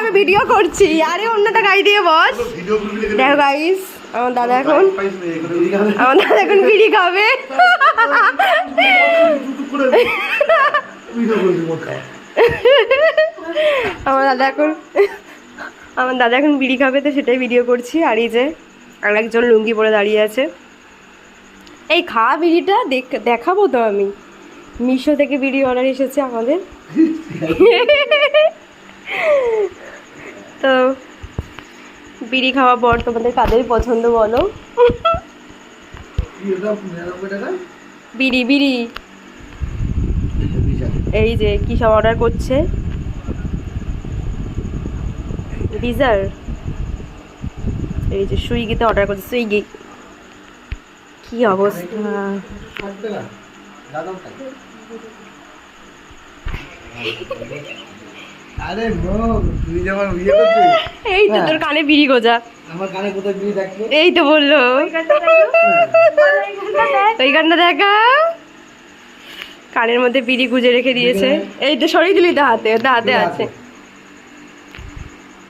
আমি ভিডিও করছি। আরে অন্যটা গাই দিয়ে বস। দেখো গাইস, আমার দাদা এখন বিড়ি খাবে। আমার দাদা এখন বিড়ি খাবে, তো সেটাই ভিডিও করছি। আর এই যে আর একজন লুঙ্গি পরে দাঁড়িয়ে আছে। এই খাওয়া বিড়িটা দেখাবো তো আমি। মিশো থেকে বিড়ি অর্ডার এসেছে আমাদের। তো বিড়ি খাওয়া পর তোমাদের কাদের পছন্দ বলো? বিড়ি বিড়ি এই যে কি সব অর্ডার করছে। ডিজার এই যে সুইগিতে অর্ডার করছে। সুইগি কি অবস্থা! আরে তুই যখন বিয়ে করছিস এই তো তোর কানে বিড়ি গোজা। আমার কানে কোথায় বিড়ি থাকলো? এই তো বললো ওই গানটা দেখা। কানের মধ্যে বিড়ি গুজে রেখে দিয়েছে। এই তো সরিয়ে দিলি, তো হাতে আছে।